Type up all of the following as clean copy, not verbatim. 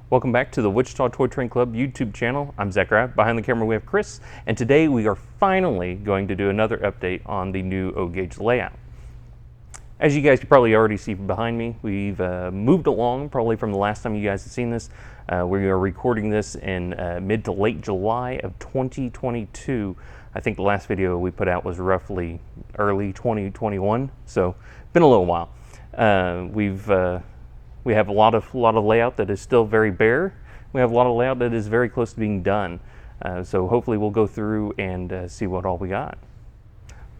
Welcome back to the Wichita Toy Train Club YouTube channel. I'm Zach Rabb. Behind the camera we have Chris, and today we are finally going to do another update on the new O-Gauge layout. As you guys can probably already see behind me, we've moved along probably from the last time you guys have seen this. We are recording this in mid to late July of 2022. I think the last video we put out was roughly early 2021, so been a little while. We have a lot of layout that is still very bare. We have a lot of layout that is very close to being done. So hopefully we'll go through and see what all we got.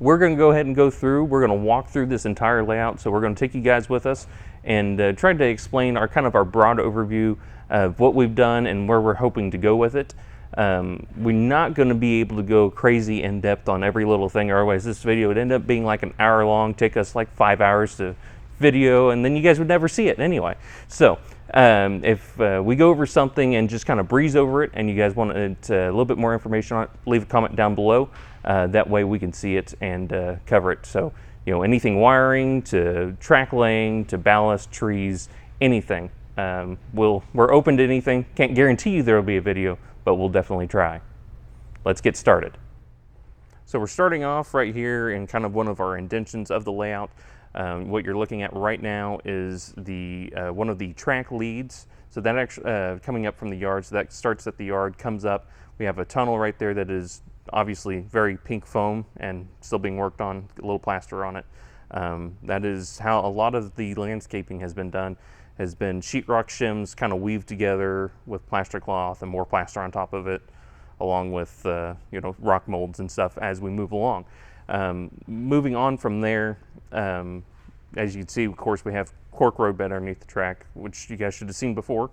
We're going to go ahead and go through. We're going to walk through this entire layout. So we're going to take you guys with us and try to explain our broad overview of what we've done and where we're hoping to go with it. We're not going to be able to go crazy in depth on every little thing, or otherwise this video would end up being like an hour long, take us like 5 hours to video, and then you guys would never see it anyway. So if we go over something and just kind of breeze over it and you guys want a little bit more information on it, leave a comment down below. That way we can see it and cover it. So, you know, anything wiring to track laying to ballast, trees, anything. We're open to anything. Can't guarantee you there will be a video, but we'll definitely try. Let's get started. So we're starting off right here in kind of one of our indentions of the layout. What you're looking at right now is the one of the track leads. So that actually coming up from the yard, so that starts at the yard, comes up. We have a tunnel right there that is obviously very pink foam and still being worked on, a little plaster on it. That is how a lot of the landscaping has been done, has been sheetrock shims kind of weaved together with plaster cloth and more plaster on top of it, along with you know, rock molds and stuff as we move along. Moving on from there, as you can see, of course, we have cork road bed underneath the track, which you guys should have seen before.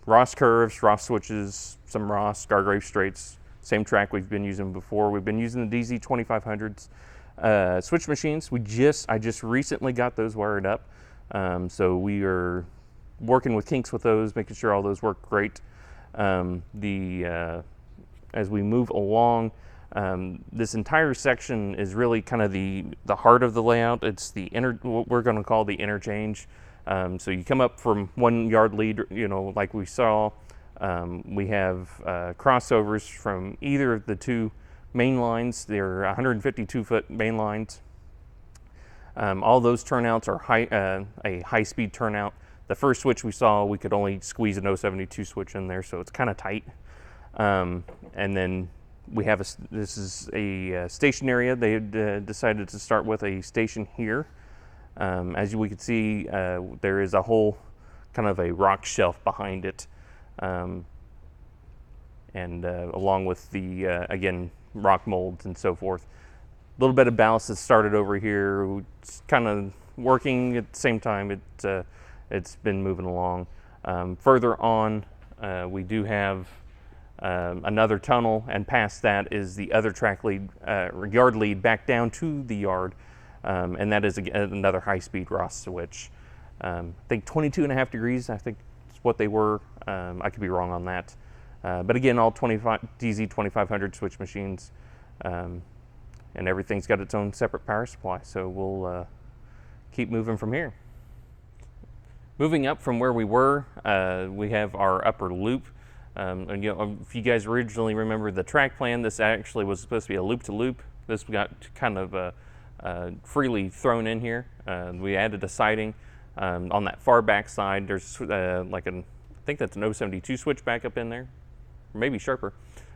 Ross curves, Ross switches, some Ross, Gargrave straights, same track we've been using before. We've been using the DZ2500s. Switch machines, I just recently got those wired up. So we are working with kinks with those, making sure all those work great. As we move along, this entire section is really kind of the heart of the layout. It's what we're going to call the interchange. So you come up from one yard lead, you know, like we saw. We have crossovers from either of the two main lines. They're 152-foot main lines. All those turnouts are a high-speed turnout. The first switch we saw, we could only squeeze an 072 switch in there, so it's kind of tight. And then we have this is a station area. They decided to start with a station here. As we can see, there is a whole kind of a rock shelf behind it. Along with the, again, rock molds and so forth. A little bit of ballast has started over here. It's kind of working at the same time. It's been moving along. Further on, we do have another tunnel, and past that is the other track lead, yard lead back down to the yard, and that is another high-speed Ross switch. I think 22.5 degrees, I think is what they were. I could be wrong on that. But again, all DZ2500 switch machines, and everything's got its own separate power supply, so we'll keep moving from here. Moving up from where we were, we have our upper loop. And, you know, if you guys originally remember the track plan, this actually was supposed to be a loop-to-loop. This got kind of freely thrown in here. We added a siding on that far back side. There's I think that's an 072 switch back up in there, or maybe sharper.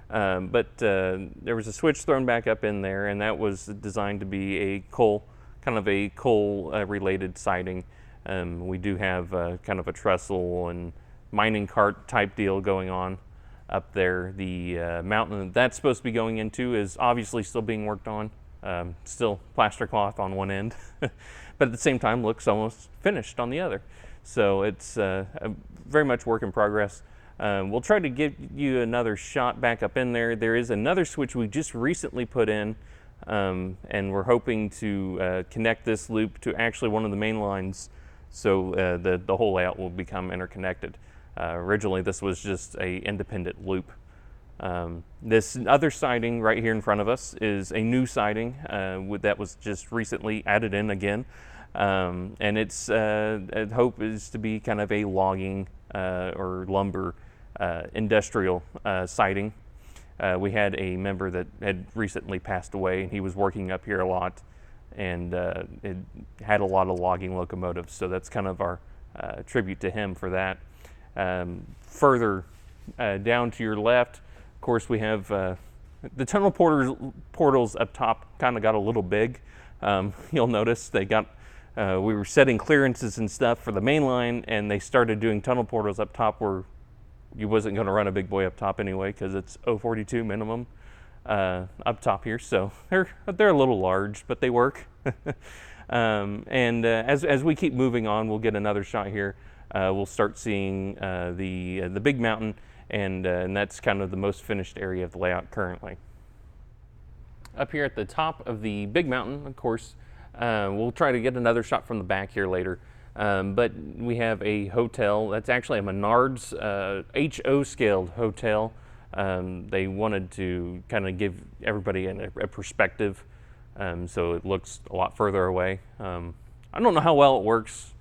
But there was a switch thrown back up in there, and that was designed to be a coal related siding. We do have kind of a trestle and mining cart type deal going on up there. The mountain that's supposed to be going into is obviously still being worked on. Still plaster cloth on one end, but at the same time looks almost finished on the other. So it's very much work in progress. We'll try to give you another shot back up in there. There is another switch we just recently put in, and we're hoping to connect this loop to actually one of the main lines, so the whole layout will become interconnected. Originally, this was just a independent loop. This other siding right here in front of us is a new siding that was just recently added in again. And its hope is to be kind of a logging or lumber industrial siding. We had a member that had recently passed away, and he was working up here a lot, and it had a lot of logging locomotives, so that's kind of our tribute to him for that. Further down to your left, of course, we have the tunnel portals up top kind of got a little big. You'll notice they got, we were setting clearances and stuff for the main line, and they started doing tunnel portals up top where you wasn't going to run a big boy up top anyway because it's 042 minimum up top here. So they're a little large, but they work. As we keep moving on, we'll get another shot here. We'll start seeing the big mountain, and that's kind of the most finished area of the layout currently. Up here at the top of the big mountain, of course, we'll try to get another shot from the back here later. But we have a hotel. That's actually a Menards HO scaled hotel. They wanted to kind of give everybody a perspective, so it looks a lot further away. I don't know how well it works,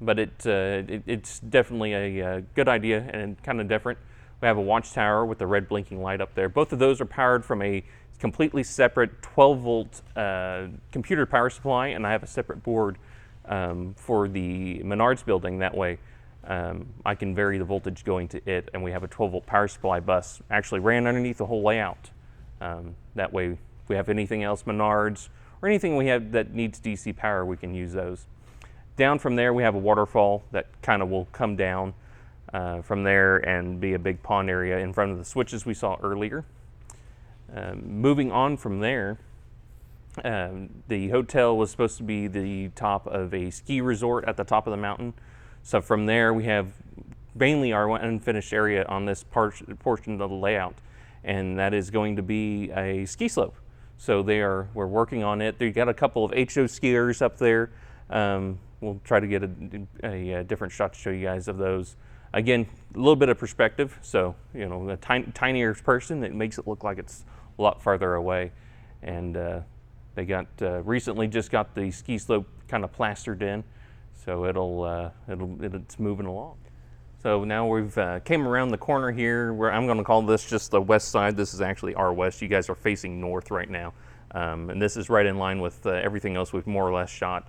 but it's definitely a good idea and kind of different. We have a watchtower with the red blinking light up there. Both of those are powered from a completely separate 12-volt computer power supply, and I have a separate board for the Menards building. That way I can vary the voltage going to it, and we have a 12-volt power supply bus actually ran underneath the whole layout. That way if we have anything else, Menards, or anything we have that needs DC power, we can use those. Down from there we have a waterfall that kind of will come down from there and be a big pond area in front of the switches we saw earlier. Moving on from there, the hotel was supposed to be the top of a ski resort at the top of the mountain. So from there we have mainly our unfinished area on this portion of the layout, and that is going to be a ski slope. So we're working on it. They got a couple of HO skiers up there. We'll try to get a different shot to show you guys of those. Again, a little bit of perspective. So, you know, a tinier person, it makes it look like it's a lot farther away. And they got recently just got the ski slope kind of plastered in, so it's moving along. So now we've came around the corner here, where I'm going to call this just the west side. This is actually our west. You guys are facing north right now, and this is right in line with everything else we've more or less shot,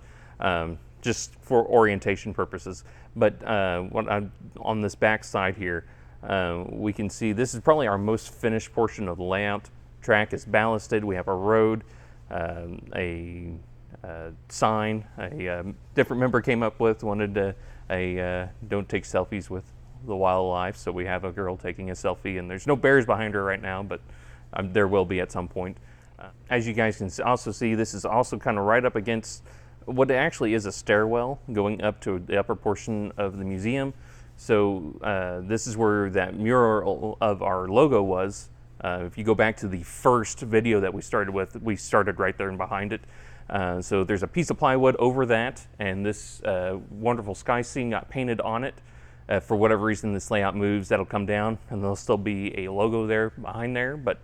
just for orientation purposes. But on this back side here, we can see this is probably our most finished portion of the layout. Track is ballasted. We have a road, a sign. A different member came up with, wanted don't take selfies with the wildlife, so we have a girl taking a selfie, and there's no bears behind her right now, but there will be at some point. As you guys can also see, this is also kind of right up against what actually is a stairwell going up to the upper portion of the museum. So this is where that mural of our logo was. If you go back to the first video that we started with, we started right there and behind it. So there's a piece of plywood over that, and this wonderful sky scene got painted on it. For whatever reason, this layout moves, that'll come down, and there'll still be a logo there behind there, but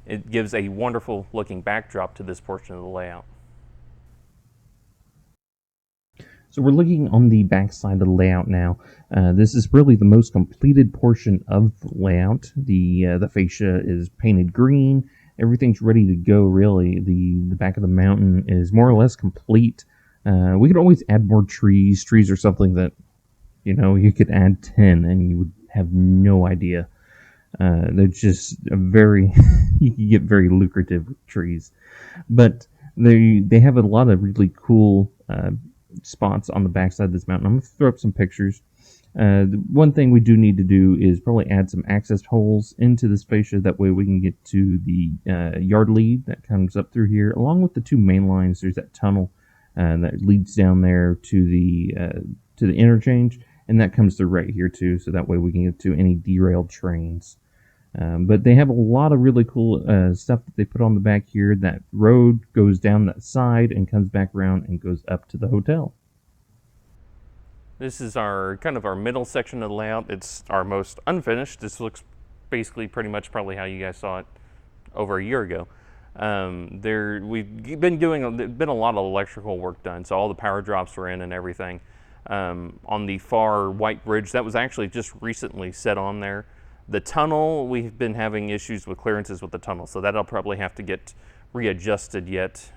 it gives a wonderful looking backdrop to this portion of the layout. So we're looking on the back side of the layout now. This is really the most completed portion of the layout. The fascia is painted green. Everything's ready to go, really. The back of the mountain is more or less complete. We could always add more trees. Trees are something that, you know, you could add 10 and you would have no idea. They're just you can get very lucrative with trees. But they have a lot of really cool spots on the backside of this mountain. I'm going to throw up some pictures. The one thing we do need to do is probably add some access holes into this fascia. That way we can get to the yard lead that comes up through here. Along with the two main lines, there's that tunnel that leads down there to the interchange, and that comes through right here too. So that way we can get to any derailed trains. But they have a lot of really cool stuff that they put on the back here. That road goes down that side and comes back around and goes up to the hotel. This is our kind of our middle section of the layout. It's our most unfinished. This looks basically pretty much probably how you guys saw it over a year ago. We've been a lot of electrical work done, so all the power drops were in and everything. on the far white bridge. That was actually just recently set on there. The tunnel, we've been having issues with clearances with the tunnel, so that'll probably have to get readjusted yet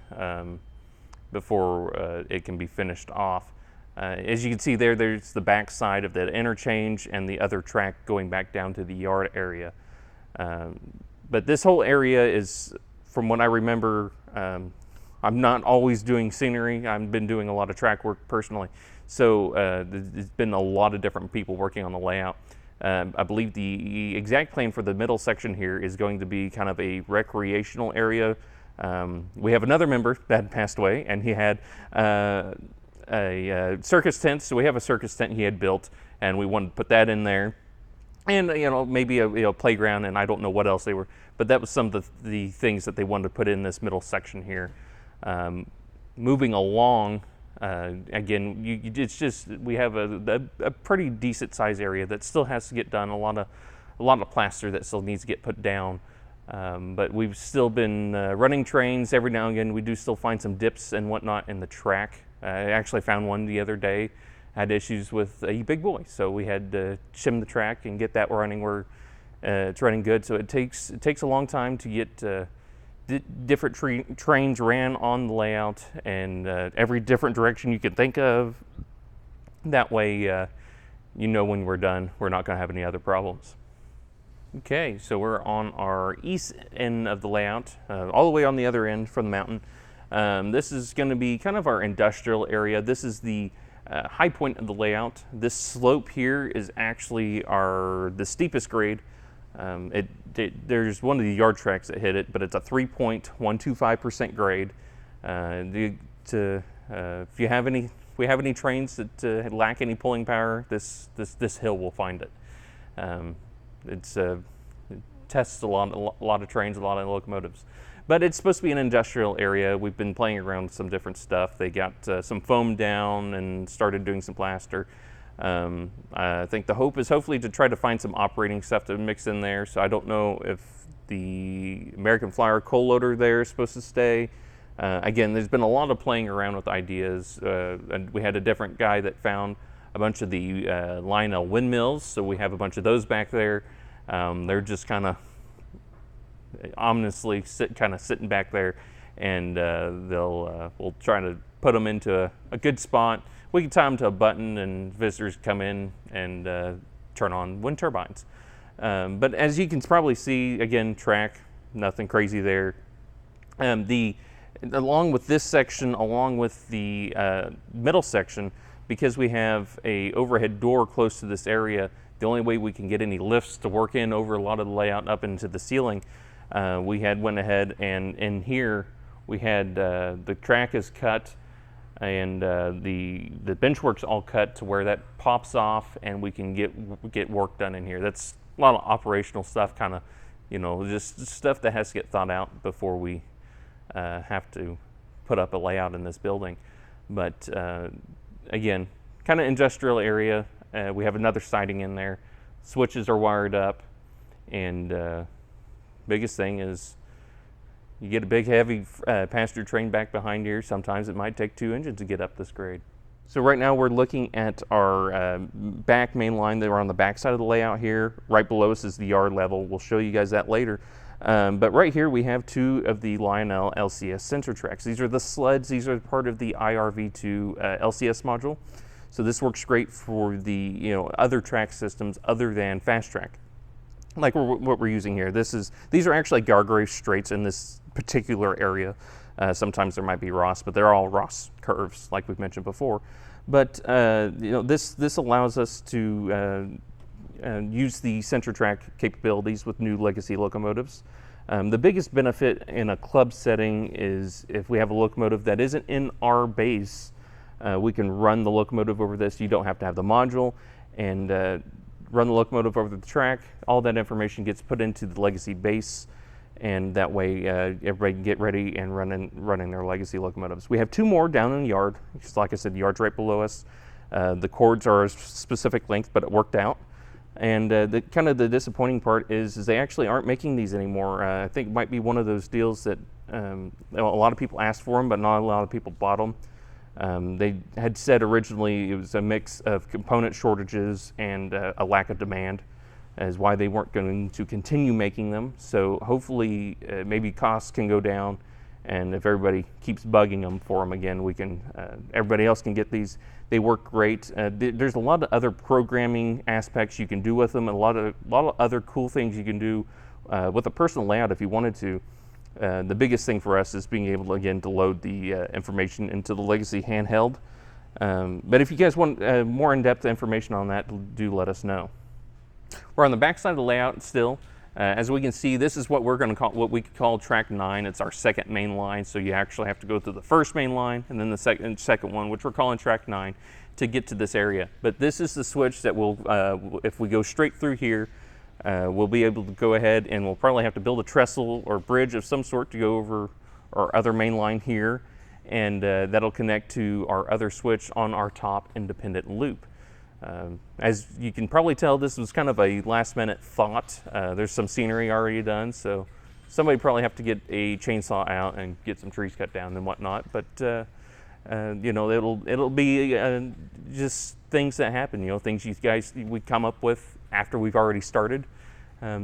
before it can be finished off. As you can see there, there's the back side of the interchange and the other track going back down to the yard area. But this whole area is, from what I remember, I'm not always doing scenery. I've been doing a lot of track work personally. So there's been a lot of different people working on the layout. I believe the exact plan for the middle section here is going to be kind of a recreational area. We have another member that passed away, and he had a circus tent. So we have a circus tent he had built, and we wanted to put that in there. And maybe a playground, and I don't know what else they were, but that was some of the things that they wanted to put in this middle section here. Moving along, again, it's just we have a pretty decent size area that still has to get done. A lot of plaster that still needs to get put down. But we've still been running trains every now and again. We do still find some dips and whatnot in the track. I actually found one the other day. Had issues with a big boy, so we had to shim the track and get that running where it's running good. So it takes a long time to get different trains ran on the layout, and every different direction you can think of. That way, when we're done, we're not going to have any other problems. Okay, so we're on our east end of the layout, all the way on the other end from the mountain. This is going to be kind of our industrial area. This is the high point of the layout. This slope here is actually the steepest grade. There's one of the yard tracks that hit it, but it's a 3.125% grade. If we have any trains that lack any pulling power, this hill will find it. It tests a lot of trains, a lot of locomotives. But it's supposed to be an industrial area. We've been playing around with some different stuff. They got some foam down and started doing some plaster. I think the hope is hopefully to try to find some operating stuff to mix in there. So I don't know if the American Flyer coal loader there is supposed to stay. Again, there's been a lot of playing around with ideas. And we had a different guy that found a bunch of the Lionel windmills. So we have a bunch of those back there. They're just kind of ominously sitting back there, and we'll try to put them into a good spot. We can tie them to a button, and visitors come in and turn on wind turbines. But as you can probably see, again, track, nothing crazy there. Along with this section, along with the middle section, because we have a overhead door close to this area, the only way we can get any lifts to work in over a lot of the layout up into the ceiling, we went ahead and in here we had the track is cut, and the benchwork's all cut to where that pops off, and we can get work done in here. That's a lot of operational stuff, kind of, just stuff that has to get thought out before we have to put up a layout in this building. But again, kind of industrial area. We have another siding in there. Switches are wired up, and biggest thing is you get a big heavy passenger train back behind here. Sometimes it might take 2 engines to get up this grade. So right now we're looking at our back main line. They were on the back side of the layout here. Right below us is the yard level. We'll show you guys that later. But right here we have 2 of the Lionel LCS sensor tracks. These are the sleds. These are part of the IRV2 LCS module. So this works great for the other track systems other than Fast Track, like what we're using here. These are actually Gargrave straights in this particular area. Sometimes there might be Ross, but they're all Ross curves, like we've mentioned before. But this allows us to use the center track capabilities with new legacy locomotives. The biggest benefit in a club setting is if we have a locomotive that isn't in our base, we can run the locomotive over this. You don't have to have the module, and run the locomotive over the track. All that information gets put into the legacy base, and that way everybody can get ready and running their legacy locomotives. We have 2 more down in the yard. Just like I said, the yard's right below us. The cords are a specific length, but it worked out. And the disappointing part is they actually aren't making these anymore. I think it might be one of those deals that a lot of people asked for them, but not a lot of people bought them. They had said originally it was a mix of component shortages and a lack of demand as why they weren't going to continue making them. So hopefully maybe costs can go down, and if everybody keeps bugging them for them again, we can everybody else can get these. They work great. There's a lot of other programming aspects you can do with them, and a lot of other cool things you can do with a personal layout if you wanted to. The biggest thing for us is being able to, again, to load the information into the Legacy handheld. But if you guys want more in-depth information on that, do let us know. We're on the back side of the layout still. As we can see, this is what we're going to call, what we could call track 9. It's our second main line, so you actually have to go through the first main line and then the second one, which we're calling track 9, to get to this area. But this is the switch that will, if we go straight through here, we'll be able to go ahead and we'll probably have to build a trestle or bridge of some sort to go over our other main line here, and that'll connect to our other switch on our top independent loop. As you can probably tell, this was kind of a last-minute thought. There's some scenery already done, so somebody probably have to get a chainsaw out and get some trees cut down and whatnot. But you know, it'll be just things that happen. You know, things you guys we come up with after we've already started.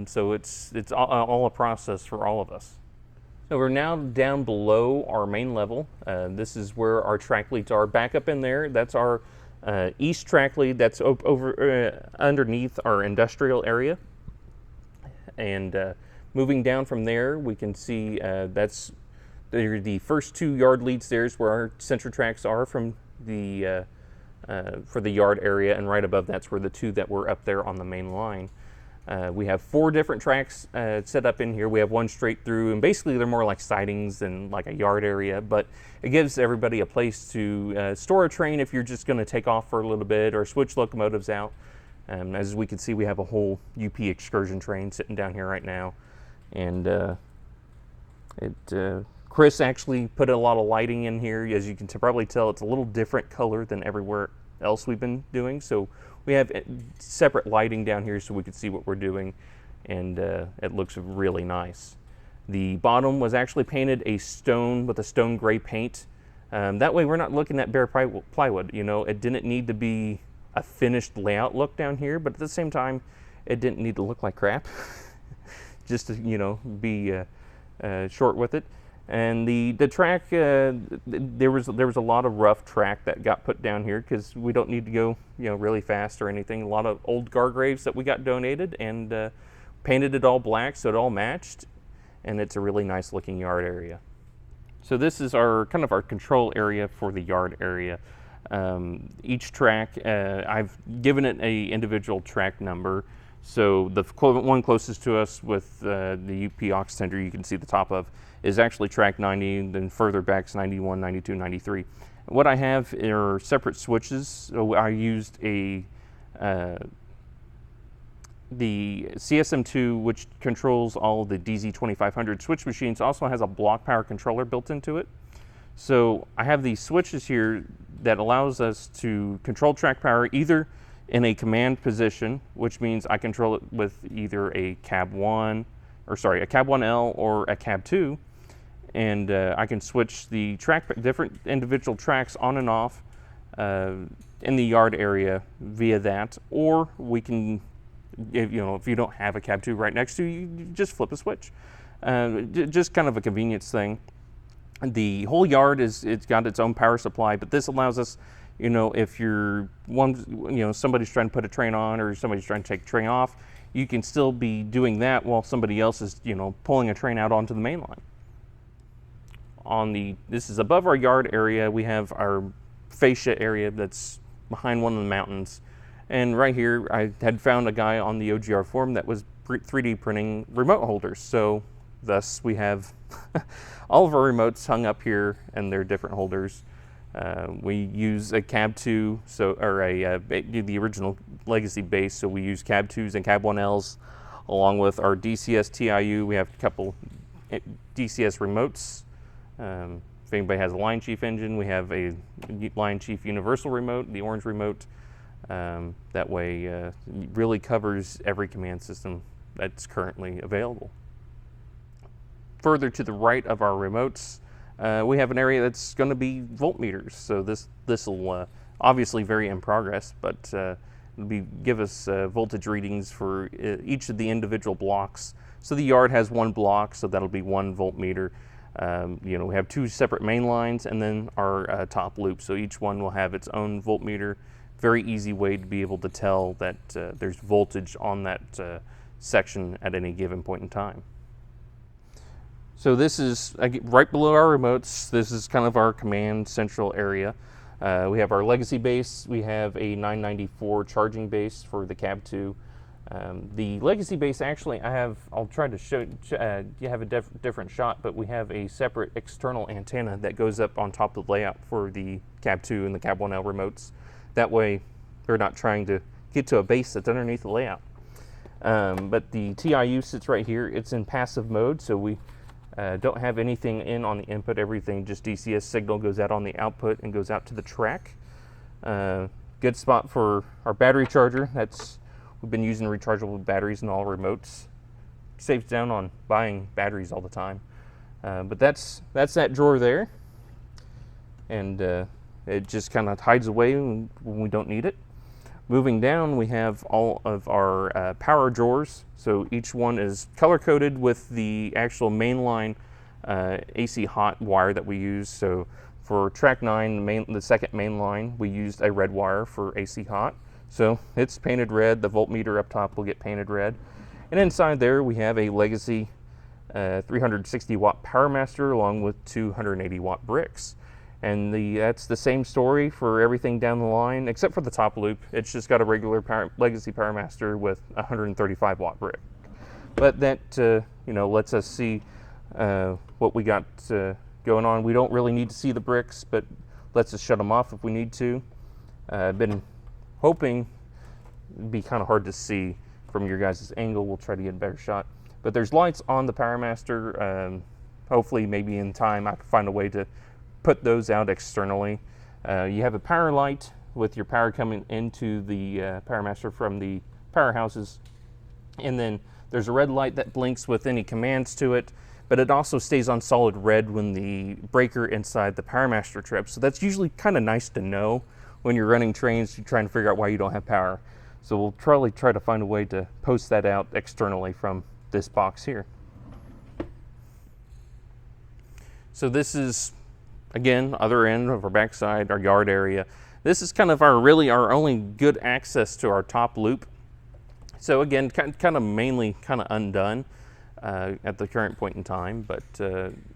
So it's all a process for all of us. So we're now down below our main level. This is where our track leads are. Back up in there, that's our east track lead. That's over underneath our industrial area. And moving down from there, we can see that's the first 2 yard leads. There's where our center tracks are from the for the yard area, and right above that's where the 2 that were up there on the main line. We have 4 different tracks set up in here. We have one straight through, and basically they're more like sidings than like a yard area, but it gives everybody a place to store a train if you're just going to take off for a little bit or switch locomotives out. As we can see, we have a whole UP excursion train sitting down here right now, and Chris actually put a lot of lighting in here. As you can probably tell, it's a little different color than everywhere else we've been doing. So we have separate lighting down here so we can see what we're doing, and it looks really nice. The bottom was actually painted a stone with a stone gray paint. That way we're not looking at bare plywood. You know, it didn't need to be a finished layout look down here, but at the same time, it didn't need to look like crap. Just to, you know, be short with it. And the track, there was a lot of rough track that got put down here because we don't need to go, you know, really fast or anything. A lot of old Gargraves that we got donated, and painted it all black so it all matched, and it's a really nice looking yard area. So this is our kind of our control area for the yard area. Each track, I've given it a individual track number. So the one closest to us with the UP aux tender you can see the top of is actually track 90, and then further back is 91, 92, 93. What I have are separate switches. So I used the CSM2, which controls all the DZ2500 switch machines, also has a block power controller built into it. So I have these switches here that allows us to control track power either in a command position, which means I control it with either a cab 1, or sorry, a cab 1L or a cab 2, and I can switch the different individual tracks on and off in the yard area via that, or we can, if you don't have a cab 2 right next to you, you just flip a switch. Just kind of a convenience thing. The whole yard it's got its own power supply, but this allows us, you know, if somebody's trying to put a train on or somebody's trying to take a train off, you can still be doing that while somebody else is, you know, pulling a train out onto the main line. This is above our yard area. We have our fascia area that's behind one of the mountains. And right here, I had found a guy on the OGR forum that was 3D printing remote holders. So thus we have all of our remotes hung up here, and they're different holders. We use a cab 2, the original Legacy base, so we use cab 2s and cab 1Ls along with our DCS TIU. We have a couple DCS remotes. If anybody has a Line Chief engine, we have a Line Chief universal remote, the orange remote. That way it really covers every command system that's currently available. Further to the right of our remotes, we have an area that's going to be voltmeters. So this will obviously vary in progress, but it'll give us voltage readings for each of the individual blocks. So the yard has one block, so that'll be 1 voltmeter. We have 2 separate main lines and then our top loop. So each one will have its own voltmeter. Very easy way to be able to tell that there's voltage on that section at any given point in time. So this is right below our remotes. This is kind of our command central area. We have our legacy base. We have a 994 charging base for the Cab 2. The legacy base, actually, I'll try to show you have a different shot, but we have a separate external antenna that goes up on top of the layout for the Cab 2 and the Cab 1L remotes. That way, they're not trying to get to a base that's underneath the layout. But the TIU sits right here. It's in passive mode, so we don't have anything in on the input. Everything just DCS signal goes out on the output and goes out to the track. Good spot for our battery charger. We've been using rechargeable batteries in all remotes. Saves down on buying batteries all the time. But that's that drawer there, and it just kind of hides away when we don't need it. Moving down, we have all of our power drawers. So each one is color coded with the actual mainline AC hot wire that we use. So for track 9, the second main line, we used a red wire for AC hot. So it's painted red. The voltmeter up top will get painted red. And inside there, we have a legacy 360 watt PowerMaster along with 280 watt bricks. And that's the same story for everything down the line, except for the top loop. It's just got a regular legacy PowerMaster with 135 watt brick. But that lets us see what we got going on. We don't really need to see the bricks, but lets us shut them off if we need to. I've been hoping it'd be kind of hard to see from your guys' angle. We'll try to get a better shot. But there's lights on the PowerMaster. Hopefully, maybe in time, I can find a way to put those out externally. You have a power light with your power coming into the PowerMaster from the powerhouses, and then there's a red light that blinks with any commands to it, but it also stays on solid red when the breaker inside the PowerMaster trips. So that's usually kind of nice to know when you're running trains, you're trying to figure out why you don't have power. So we'll probably try to find a way to post that out externally from this box here. So this is, again, other end of our backside, our yard area. This is kind of our only good access to our top loop. So again, kind of mainly kind of undone at the current point in time, but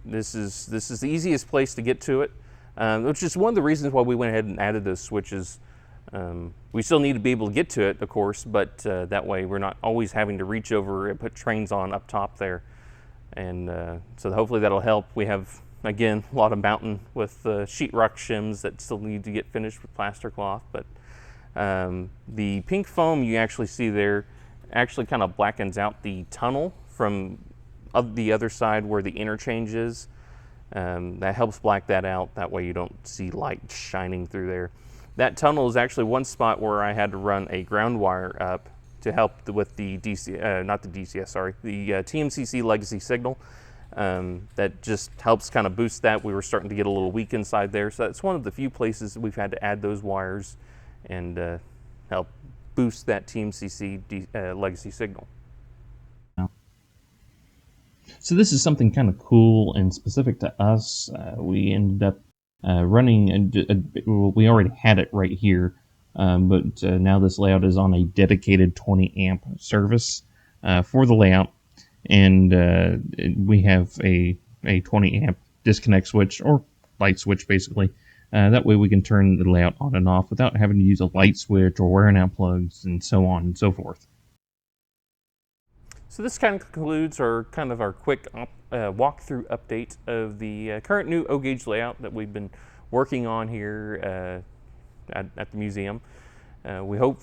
this is the easiest place to get to it, which is one of the reasons why we went ahead and added those switches. We still need to be able to get to it, of course, but that way we're not always having to reach over and put trains on up top there. And so hopefully that'll help. We have, again, a lot of mountain with sheetrock shims that still need to get finished with plaster cloth, but the pink foam you actually see there actually kind of blackens out the tunnel from the other side where the interchange is. That helps black that out. That way you don't see light shining through there. That tunnel is actually one spot where I had to run a ground wire up to help with the TMCC legacy signal. That just helps kind of boost that. We were starting to get a little weak inside there. So that's one of the few places we've had to add those wires and help boost that TMCC legacy signal. So this is something kind of cool and specific to us. We ended up running, we already had it right here, but now this layout is on a dedicated 20 amp service for the layout, and we have a 20 amp disconnect switch, or light switch basically. That way we can turn the layout on and off without having to use a light switch or wearing out plugs and so on and so forth. So this kind of concludes our quick walkthrough update of the current new O-gauge layout that we've been working on here at the museum. We hope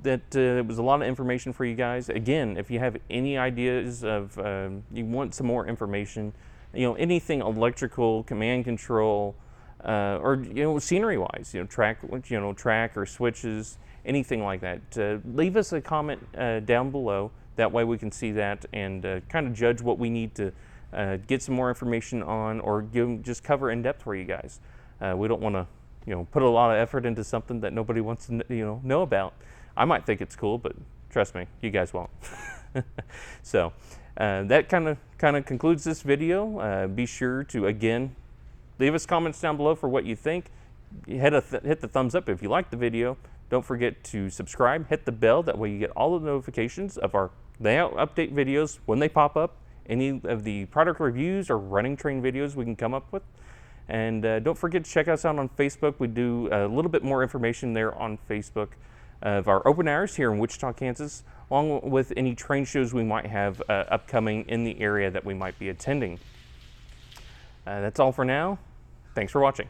that it was a lot of information for you guys. Again, if you have any ideas of you want some more information, anything electrical, command control, or scenery-wise, track or switches, anything like that, leave us a comment down below. That way we can see that and kind of judge what we need to get some more information on, or just cover in depth for you guys. We don't want to, put a lot of effort into something that nobody wants to, know about. I might think it's cool, but trust me, you guys won't. So that kind of concludes this video. Be sure to, again, leave us comments down below for what you think. Hit the thumbs up if you like the video. Don't forget to subscribe, hit the bell, that way you get all the notifications of our layout update videos when they pop up, any of the product reviews or running train videos we can come up with. And don't forget to check us out on Facebook. We do a little bit more information there on Facebook of our open hours here in Wichita, Kansas, along with any train shows we might have upcoming in the area that we might be attending. That's all for now. Thanks for watching.